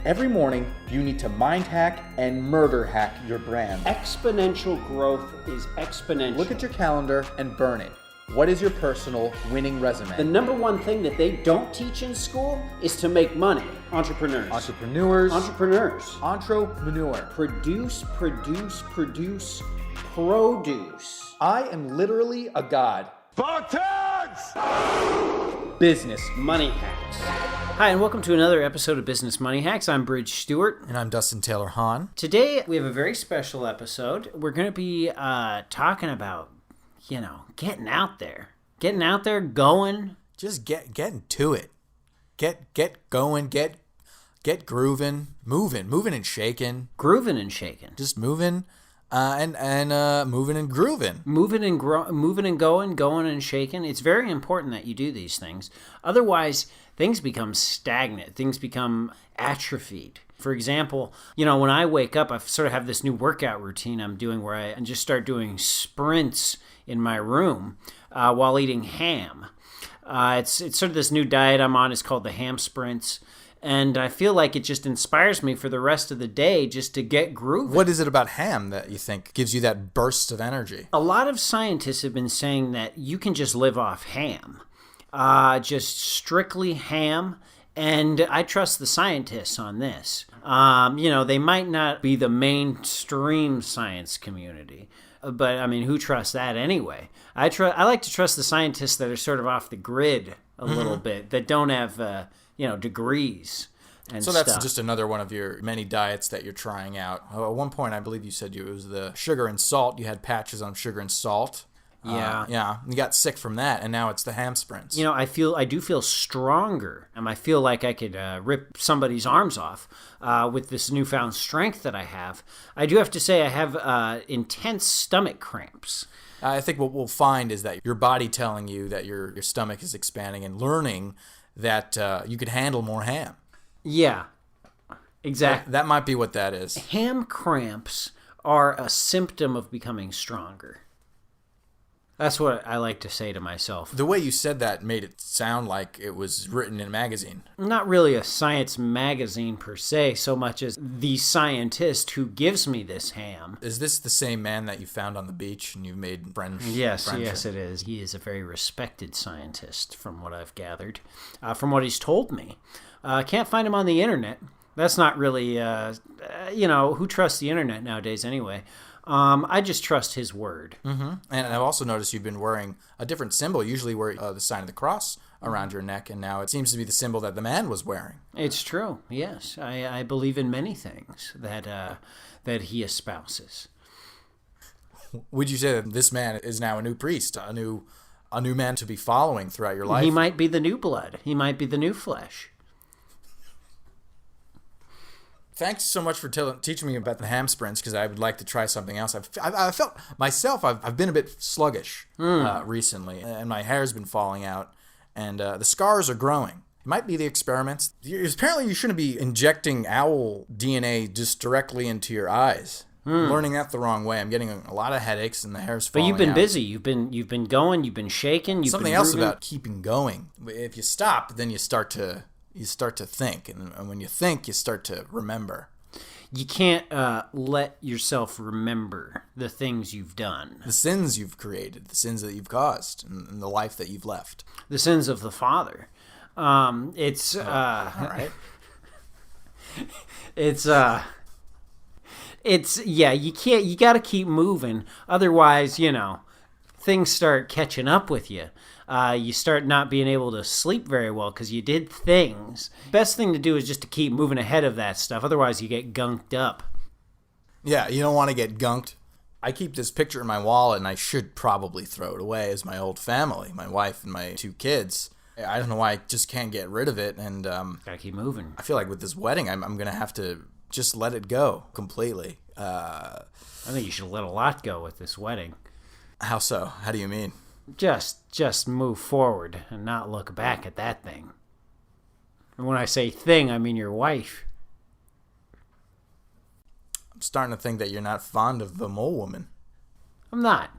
Every morning, you need to mind hack and murder hack your brand. Exponential growth is exponential. Look at your calendar and burn it. What is your personal winning resume? The number one thing that they don't teach in school is to make money. Entrepreneurs. Entrepreneur. Produce. I am literally a god. Spartans! Business Money Hacks. Hi, and welcome to another episode of Business Money Hacks. I'm Bridge Stewart. And I'm Dustin Taylor Hahn. Today, we have a very special episode. We're going to be talking about, getting out there. Getting out there, going. Just getting to it. Get going, get grooving, moving and shaking. Grooving and shaking. Just moving and moving and grooving. Moving and going and shaking. It's very important that you do these things. Otherwise, things become stagnant. Things become atrophied. For example, when I wake up, I sort of have this new workout routine I'm doing where I just start doing sprints in my room while eating ham. It's sort of this new diet I'm on. It's called the ham sprints. And I feel like it just inspires me for the rest of the day just to get grooving. What is it about ham that you think gives you that burst of energy? A lot of scientists have been saying that you can just live off ham. Just strictly ham. And I trust the scientists on this. They might not be the mainstream science community. But, who trusts that anyway? I like to trust the scientists that are sort of off the grid a little bit, that don't have... degrees and so that's stuff. Just another one of your many diets that you're trying out. At one point, I believe you said it was the sugar and salt. You had patches on sugar and salt. Yeah. You got sick from that, and now it's the ham sprints. I do feel stronger, and I feel like I could rip somebody's arms off with this newfound strength that I have. I do have to say I have intense stomach cramps. I think what we'll find is that your body telling you that your stomach is expanding and learning that you could handle more ham. Yeah, exactly. That might be what that is. Ham cramps are a symptom of becoming stronger. That's what I like to say to myself. The way you said that made it sound like it was written in a magazine. Not really a science magazine per se, so much as the scientist who gives me this ham. Is this the same man that you found on the beach and you've made friends? Yes, it is. He is a very respected scientist, from what I've gathered, from what he's told me. Can't find him on the internet. That's not really, who trusts the internet nowadays anyway? I just trust his word. Mm-hmm. And I've also noticed you've been wearing a different symbol. Usually wear the sign of the cross around your neck, and now it seems to be the symbol that the man was wearing. It's true, yes. I believe in many things that he espouses. Would you say that this man is now a new priest, a new man to be following throughout your life? He might be the new blood. He might be the new flesh. Thanks so much for teaching me about the ham sprints, because I would like to try something else. I felt myself, I've been a bit sluggish recently, and my hair's been falling out, and the scars are growing. It might be the experiments. Apparently you shouldn't be injecting owl DNA just directly into your eyes. I'm learning that the wrong way. I'm getting a lot of headaches, and the hair's falling out. But you've been busy. You've been going. You've been shaking. Something else about keeping going. If you stop, then you start to think, and when you think, you start to remember. You can't let yourself remember the things you've done. The sins you've created, the sins that you've caused, and the life that you've left. The sins of the Father. All right. You gotta keep moving. Otherwise, things start catching up with you. You start not being able to sleep very well because you did things. Best thing to do is just to keep moving ahead of that stuff. Otherwise, you get gunked up. Yeah, you don't want to get gunked. I keep this picture in my wallet, and I should probably throw it away, as my old family, my wife and my 2 kids. I don't know why I just can't get rid of it. And gotta keep moving. I feel like with this wedding, I'm going to have to just let it go completely. I think you should let a lot go with this wedding. How so? How do you mean? Just move forward and not look back at that thing. And when I say thing, I mean your wife. I'm starting to think that you're not fond of the mole woman. I'm not.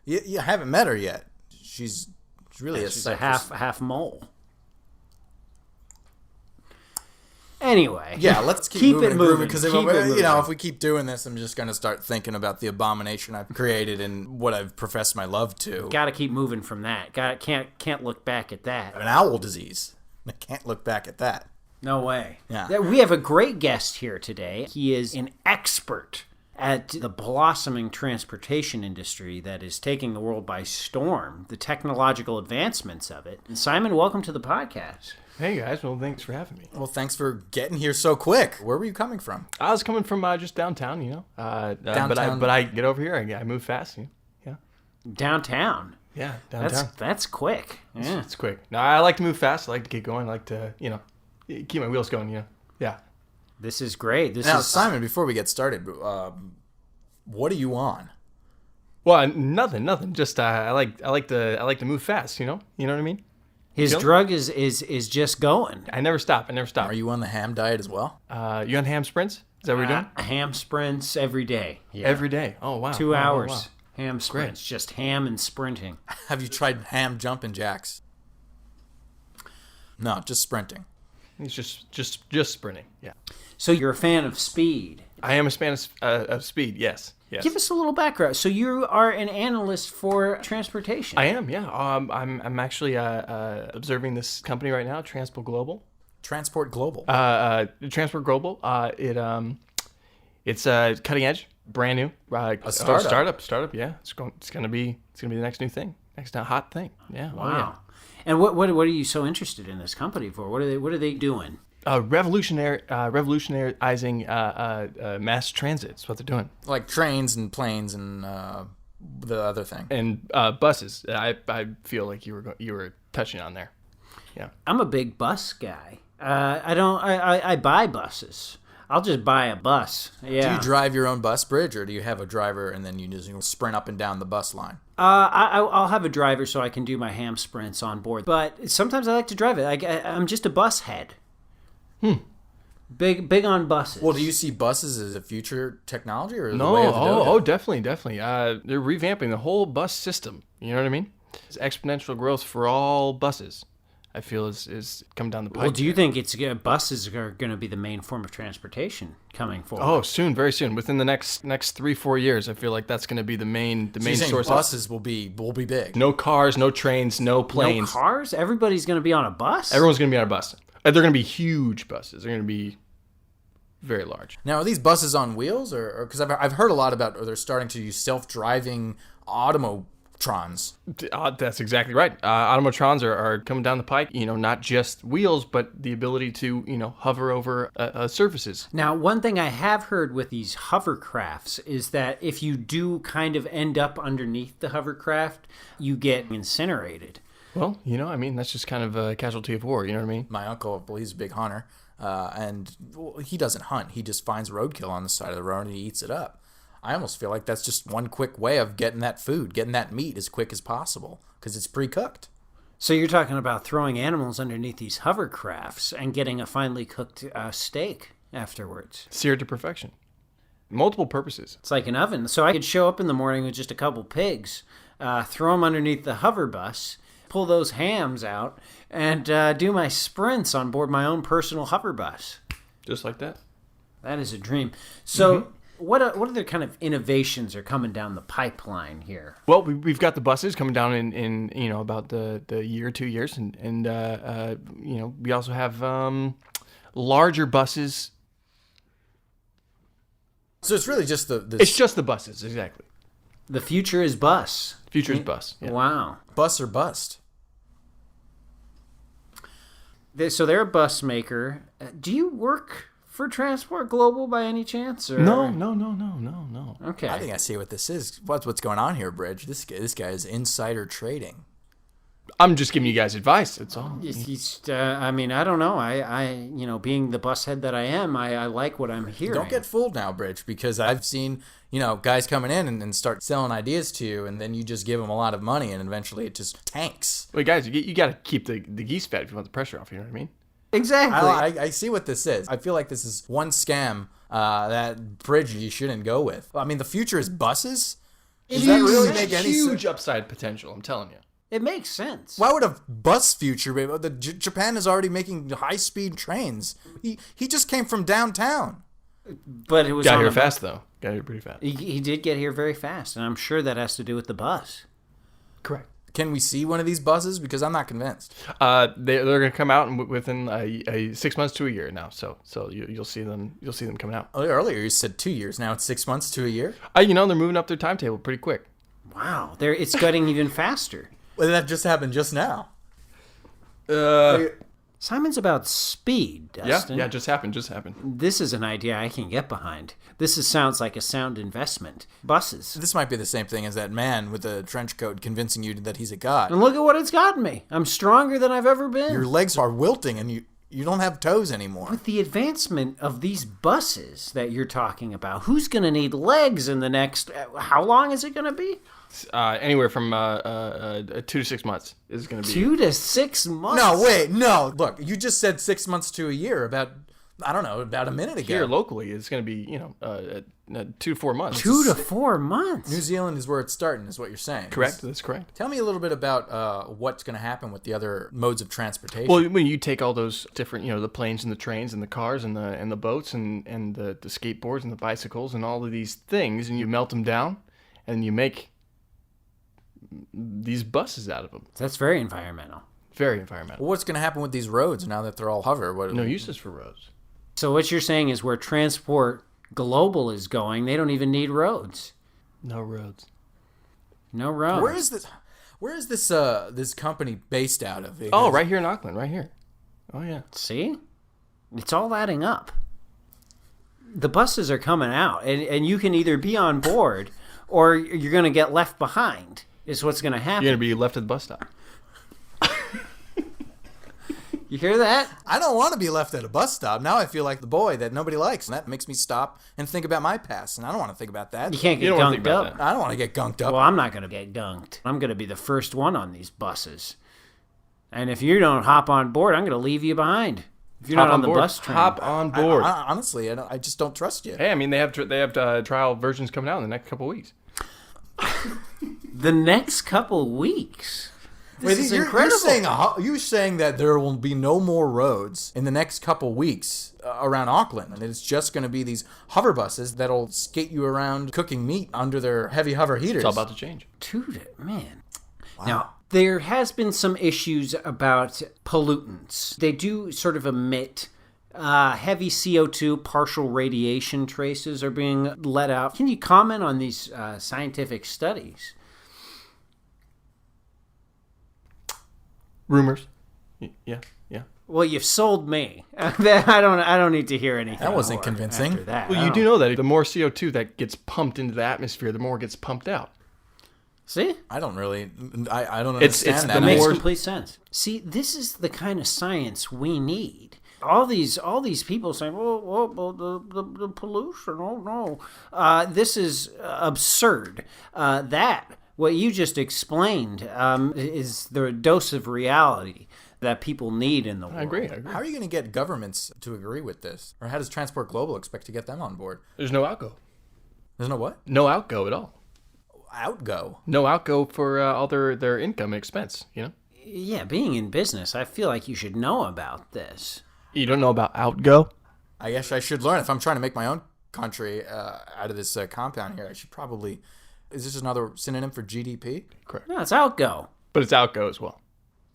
You haven't met her yet. She's really she's a half mole. Anyway. Yeah, let's keep Keep moving it and grooving, moving. because Keep it moving. if we keep doing this, I'm just going to start thinking about the abomination I've created and what I've professed my love to. Got to keep moving from that. Can't look back at that. An owl disease. I can't look back at that. No way. Yeah. We have a great guest here today. He is an expert at the blossoming transportation industry that is taking the world by storm, the technological advancements of it. And Simon, welcome to the podcast. Hey guys, well thanks for having me. Well, thanks for getting here so quick. Where were you coming from? I was coming from just downtown, Downtown. But I get over here, I move fast. Yeah, Downtown. yeah, downtown. That's quick. Yeah. It's quick. No, I like to move fast. I like to get going. I like to keep my wheels going. Yeah. This is great. Now, Simon, before we get started, what are you on? Well, nothing. Just I like to move fast. You know what I mean? His drug is just going. I never stop. Are you on the ham diet as well? You on ham sprints? Is that what you're doing? Ham sprints every day. Yeah. Every day. Oh wow. 2 Oh, hours. wow. Ham sprints. Just ham and sprinting. Have you tried ham jumping jacks? No, just sprinting. It's just sprinting. Yeah. So you're a fan of speed. I am a fan of speed. Yes. Give us a little background. So you are an analyst for transportation. I am, yeah. I'm actually observing this company right now, Transport Global. Transport Global. Transport Global. It's cutting edge, brand new. A startup. Startup. Yeah. It's gonna be the next new thing, next hot thing. Yeah. Wow. Oh, yeah. And what are you so interested in this company for? What are they doing? Revolutionizing mass transit. That's what they're doing. Like trains and planes and the other thing. And buses. I feel like you were touching on there. Yeah. I'm a big bus guy. I buy buses. I'll just buy a bus. Yeah. Do you drive your own bus, Bridge, or do you have a driver and then you just sprint up and down the bus line? I'll have a driver so I can do my ham sprints on board. But sometimes I like to drive it. I'm just a bus head. Big on buses. Well, do you see buses as a future technology or No, the way of the dodo? definitely. They're revamping the whole bus system. You know what I mean? It's exponential growth for all buses. I feel is coming down the pipe. Well, do you think buses are going to be the main form of transportation coming forward? Oh, soon, very soon. Within the next 3-4 years, I feel like that's going to be the main source. Buses will be big. No cars, no trains, no planes. No cars? Everybody's going to be on a bus? Everyone's going to be on a bus. They're going to be huge buses. They're going to be very large. Now, are these buses on wheels, or because I've heard a lot about, or they're starting to use self-driving automotrons? That's exactly right. Automotrons are coming down the pike. Not just wheels, but the ability to hover over surfaces. Now, one thing I have heard with these hovercrafts is that if you do kind of end up underneath the hovercraft, you get incinerated. Well, that's just kind of a casualty of war. You know what I mean? My uncle, well, he's a big hunter, and he doesn't hunt. He just finds roadkill on the side of the road and he eats it up. I almost feel like that's just one quick way of getting that food, getting that meat as quick as possible, because it's pre-cooked. So you're talking about throwing animals underneath these hovercrafts and getting a finely cooked steak afterwards. Seared to perfection. Multiple purposes. It's like an oven. So I could show up in the morning with just a couple pigs, throw them underneath the hover bus, pull those hams out, and do my sprints on board my own personal hover bus. Just like that. That is a dream. So what other kind of innovations are coming down the pipeline here? Well, we've got the buses coming down in about the year, 2 years, and we also have larger buses. So it's really just It's just the buses, exactly. The future is bus. Future is bus. Yeah. Wow. bus or bust. So they're a bus maker. Do you work for Transport Global by any chance? Or? No. Okay. I think I see what this is. What's going on here, Bridge? This guy is insider trading. I'm just giving you guys advice. That's all. I mean, I don't know. I being the bus head that I am, I like what I'm hearing. Don't get fooled now, Bridge, because I've seen, guys coming in and start selling ideas to you, and then you just give them a lot of money, and eventually it just tanks. Wait, guys, you got to keep the geese fed if you want the pressure off. You know what I mean? Exactly. I see what this is. I feel like this is one scam that, Bridge, you shouldn't go with. I mean, the future is buses? Does that really make any sense? Huge upside potential, I'm telling you. It makes sense. Why would a bus future be? Japan is already making high-speed trains. He just came from downtown. But it was Got on here a- fast, though. Got here pretty fast. He did get here very fast, and I'm sure that has to do with the bus. Correct. Can we see one of these buses? Because I'm not convinced. They're going to come out within a 6 months to a year now. So you'll see them. You'll see them coming out. Earlier you said 2 years. Now it's 6 months to a year. They're moving up their timetable pretty quick. Wow, it's getting even faster. Well, that just happened just now. Simon's about speed, Dustin. Yeah, just happened. This is an idea I can get behind. Sounds like a sound investment. Buses. This might be the same thing as that man with the trench coat convincing you that he's a god. And look at what it's gotten me. I'm stronger than I've ever been. Your legs are wilting and you don't have toes anymore. With the advancement of these buses that you're talking about, who's going to need legs in the next... How long is it going to be? Anywhere from 2 to 6 months is going to be. 2 to 6 months? No, wait, no. Look, you just said 6 months to a year about a minute ago. Here locally, it's going to be 2 to 4 months. 2 to 4 months? New Zealand is where it's starting, is what you're saying. Correct. That's correct. Tell me a little bit about what's going to happen with the other modes of transportation. Well, when you take all those different, the planes and the trains and the cars and the boats and the skateboards and the bicycles and all of these things, and you melt them down, and you make these buses out of them. That's very environmental. Very environmental. What's going to happen with these roads now that they're all hover? No uses for roads. So what you're saying is where transport global is going, they don't even need roads. No roads. No roads. Where is this this company based out of? Oh, right here in Auckland, right here. Oh, yeah. See? It's all adding up. The buses are coming out, and you can either be on board or you're going to get left behind, is what's going to happen. You're going to be left at the bus stop. You hear that? I don't want to be left at a bus stop. Now I feel like the boy that nobody likes, and that makes me stop and think about my past, and I don't want to think about that. You can't You get don't wanna think gunked about up. that. I don't want to get gunked up. Well, I'm not going to get gunked. I'm going to be the first one on these buses. And if you don't hop on board, I'm going to leave you behind. If you're not on the board. bus train. Hop on board. Honestly, I just don't trust you. Hey, I mean, they have trial versions coming out in the next couple of weeks. The next couple weeks. Wait, This is you're incredible. you're saying that there will be no more roads in the next couple weeks around Auckland, and it's just going to be these hover buses that'll skate you around cooking meat under their heavy hover heaters. It's all about to change. Dude, man. Wow. Now, there has been some issues about pollutants. They do sort of emit heavy CO2, partial radiation traces are being let out. Can you comment on these scientific studies? Rumors. Yeah. Well, you've sold me. I don't need to hear anything. That wasn't more convincing. after that. Well, you do know that the more CO2 that gets pumped into the atmosphere, the more it gets pumped out. See? I don't really. I don't It's understand the that. It makes more- complete sense. See, this is the kind of science we need. All these people saying, "Well, the pollution. Oh no, this is absurd." What you just explained is the dose of reality that people need in the world. I agree. How are you going to get governments to agree with this, or how does Transport Global expect to get them on board? There's no outgo. There's no what? No outgo at all. Outgo. No outgo for all their income and expense, Yeah, being in business, I feel like you should know about this. You don't know about outgo? I guess I should learn if I'm trying to make my own country out of this compound here. I should probably. Is this another synonym for GDP? Correct. No, it's outgo. But it's outgo as well.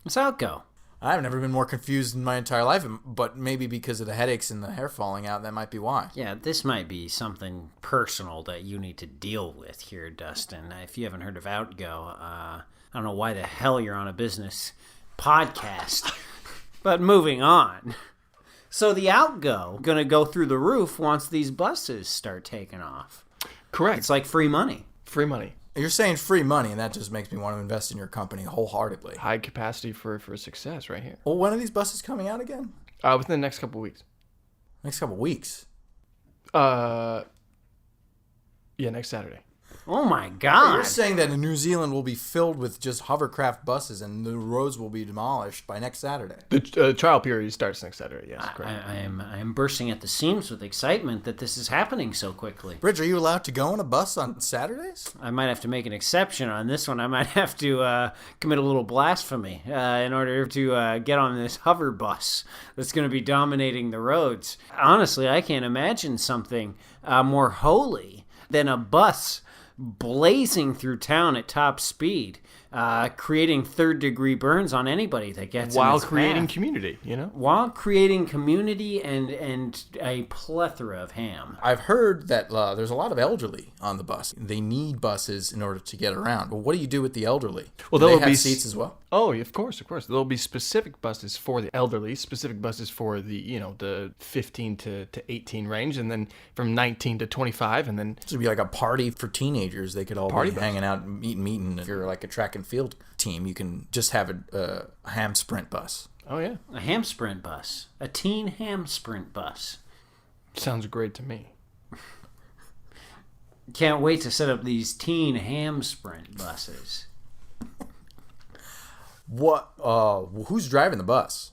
It's outgo. I've never been more confused in my entire life, but maybe because of the headaches and the hair falling out, that might be why. Yeah, this might be something personal that you need to deal with here, Dustin. If you haven't heard of outgo, I don't know why the hell you're on a business podcast. But moving on. So the outgo going to go through the roof once these buses start taking off. Correct. It's like free money. Free money. You're saying free money, and that just makes me want to invest in your company wholeheartedly. High capacity for success right here. Well, when are these buses coming out again? Within the next couple of weeks. Next couple weeks. Yeah, next Saturday. Oh my God! You're saying that New Zealand will be filled with just hovercraft buses and the roads will be demolished by next Saturday. The trial period starts next Saturday. Yes, correct. I am bursting at the seams with excitement that this is happening so quickly. Bridge, are you allowed to go on a bus on Saturdays? I might have to make an exception on this one. I might have to commit a little blasphemy in order to get on this hover bus that's going to be dominating the roads. Honestly, I can't imagine something more holy than a bus blazing through town at top speed, creating third-degree burns on anybody that gets in While its creating path. community, While creating community and a plethora of ham. I've heard that there's a lot of elderly on the bus. They need buses in order to get around. Well, what do you do with the elderly? Well, do they there'll have be seats as well? Oh, of course. There'll be specific buses for the elderly, specific buses for the 15 to 18 range, and then from 19 to 25, and then This would be like a party for teenagers. They could all Party be bus. hanging out and meeting. If you're like a track and field team, you can just have a ham sprint bus. oh yeah, A ham sprint bus. A teen ham sprint bus. sounds great to me. Can't wait to set up these teen ham sprint buses. What? Who's driving the bus?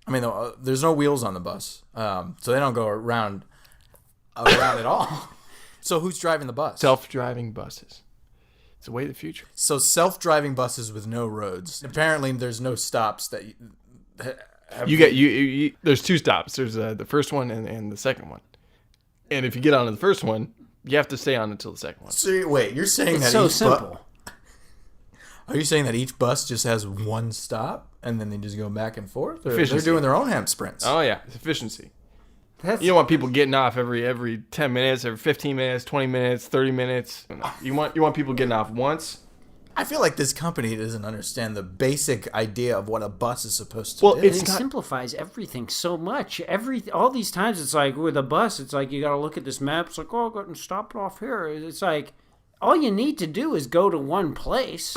I mean, there's no wheels on the bus, so they don't go around at all. So who's driving the bus? Self-driving buses. It's the way of the future. So self-driving buses with no roads. Apparently, there's no stops that You there's two stops. There's the first one and the second one. And if you get onto the first one, you have to stay on until the second one. So wait, you're saying It's that so each simple. Are you saying that each bus just has one stop and then they just go back and forth? Or they're Efficiency. doing their own ham sprints. Oh yeah, it's efficiency. That's, You don't want people getting off every 10 minutes, every 15 minutes, 20 minutes, 30 minutes. You want people getting off once. I feel like this company doesn't understand the basic idea of what a bus is supposed to Well, do. it's it not- simplifies everything so much. All these times, it's like with a bus, it's like you got to look at this map. It's like, oh, go and stop it off here. It's like all you need to do is go to one place.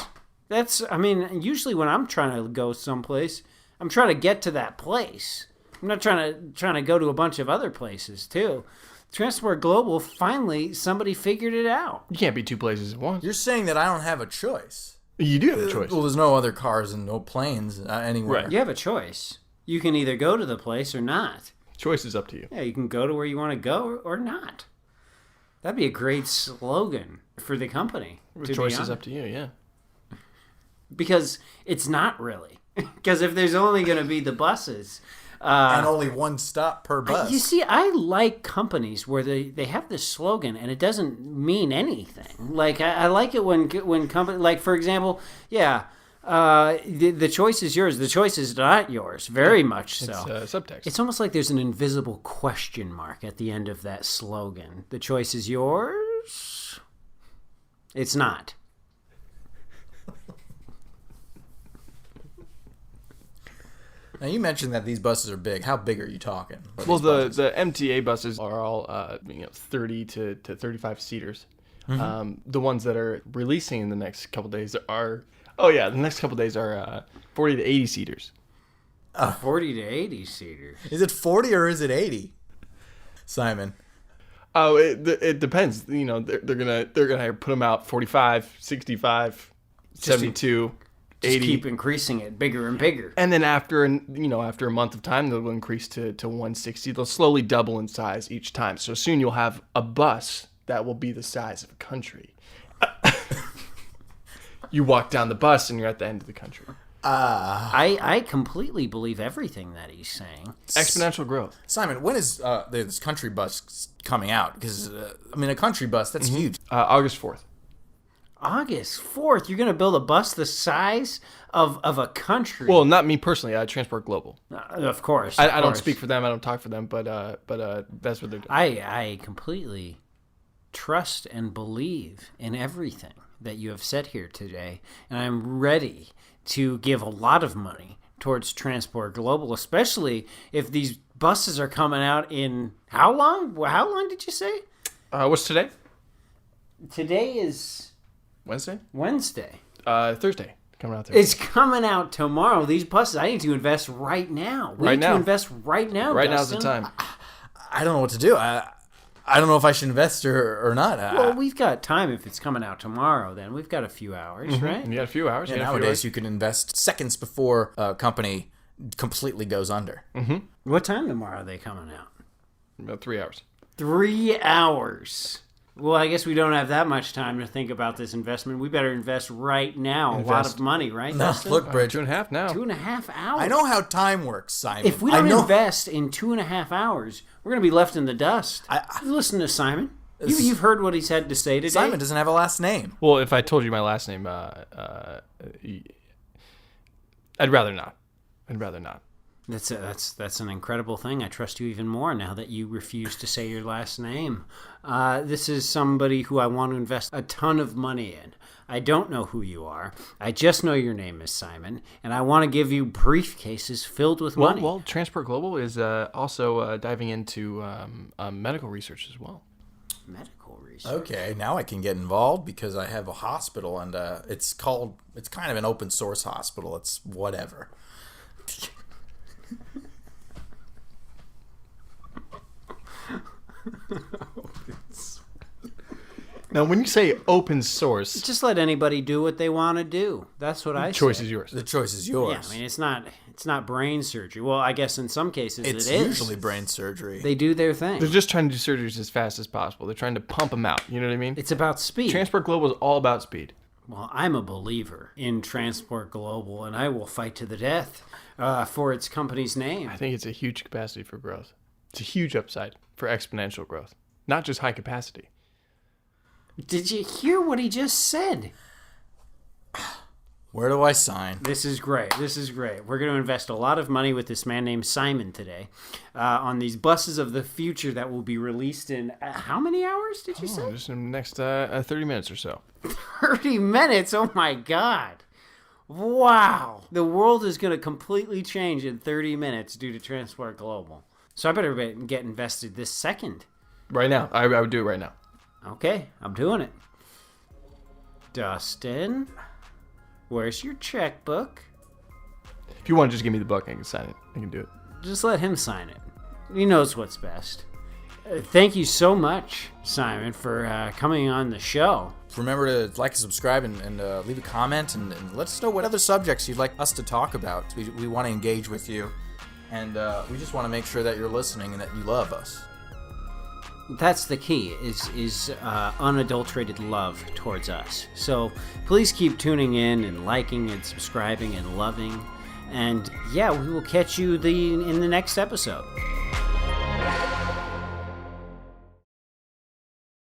Usually when I'm trying to go someplace, I'm trying to get to that place. I'm not trying to go to a bunch of other places too. Transport Global, finally, somebody figured it out. You can't be two places at once. You're saying that I don't have a choice. You do have a choice. Well, there's no other cars and no planes anywhere. Right. You have a choice. You can either go to the place or not. Choice is up to you. Yeah, you can go to where you want to go or not. That'd be a great slogan for the company. The to be choice is honest. up to you, yeah. Because it's not really. Because if there's only going to be the buses. And only one stop per bus. You see, I like companies where they have this slogan and it doesn't mean anything. Like, I like it when company, like, for example, the choice is yours. The choice is not yours. Very much so. It's subtext. It's almost like there's an invisible question mark at the end of that slogan. The choice is yours. It's not. Now, you mentioned that these buses are big. How big are you talking? Well, the MTA buses are all 30 to 35 seaters. Mm-hmm. The ones that are releasing in the next couple days are 40 to 80 seaters. 40 to 80 seaters. Is it 40 or is it 80? Simon. Oh, it depends. They're gonna put them out 45, 65, 72. Just 80. keep increasing it bigger and bigger. And then after a month of time, they'll increase to 160. They'll slowly double in size each time. So soon you'll have a bus that will be the size of a country. You walk down the bus and you're at the end of the country. I completely believe everything that he's saying. Exponential growth. Simon, when is this country bus coming out? Because, a country bus, that's huge. August 4th. August 4th, you're going to build a bus the size of a country. Well, not me personally. Transport Global. Of course. I don't speak for them. I don't talk for them. But that's what they're doing. I completely trust and believe in everything that you have said here today. And I'm ready to give a lot of money towards Transport Global, especially if these buses are coming out in how long? How long did you say? What's today? Today is Wednesday? Wednesday. Thursday. Coming out Thursday. It's coming out tomorrow. These buses, I need to invest right now. We Right need now. to invest right now. Right now's the Dustin. time. I don't know what to do. I don't know if I should invest or not. Well, we've got time if it's coming out tomorrow. Then we've got a few hours, right? You got a few hours. Yeah, you got a few nowadays hours. you can invest seconds before a company completely goes under. What time tomorrow are they coming out? About 3 hours. 3 hours. Well, I guess we don't have that much time to think about this investment. We better invest right now. A lot of money, right? No, Dustin? look, Bridge. 2.5 now. 2.5 hours. I know how time works, Simon. If we I don't know. invest in 2.5 hours, we're going to be left in the dust. Listen to Simon. You've heard what he's had to say today. Simon doesn't have a last name. Well, if I told you my last name, I'd rather not. That's an incredible thing. I trust you even more now that you refuse to say your last name. This is somebody who I want to invest a ton of money in. I don't know who you are. I just know your name is Simon, and I want to give you briefcases filled with money. Well, Transport Global is also diving into medical research as well. Medical research. Okay, now I can get involved because I have a hospital, and it's kind of an open source hospital. It's whatever. Now, when you say open source, Just let anybody do what they want to do. That's what I say. choice is yours. The choice is yours. Yeah, I mean, it's not brain surgery. Well, I guess in some cases It's it is. usually brain surgery. They do their thing. They're just trying to do surgeries as fast as possible. They're trying to pump them out. You know what I mean? It's about speed. Transport Global is all about speed. Well, I'm a believer in Transport Global, and I will fight to the death for its company's name. I think it's a huge capacity for growth. It's a huge upside for exponential growth, not just high capacity. Did you hear what he just said? Where do I sign? This is great. We're going to invest a lot of money with this man named Simon today on these buses of the future that will be released in how many hours did you say? Just in the next 30 minutes or so. 30 minutes. Oh my God. Wow. The world is going to completely change in 30 minutes due to Transport Global. So I better get invested this second. Right now. I would do it right now. Okay, I'm doing it. Dustin, where's your checkbook? If you want to just give me the book, I can sign it. I can do it. Just let him sign it. He knows what's best. Thank you so much, Simon, for coming on the show. Remember to like and subscribe and leave a comment and let us know what other subjects you'd like us to talk about. We want to engage with you, and we just want to make sure that you're listening and that you love us. That's the key, is unadulterated love towards us. So please keep tuning in and liking and subscribing and loving. And yeah, we will catch you in the next episode.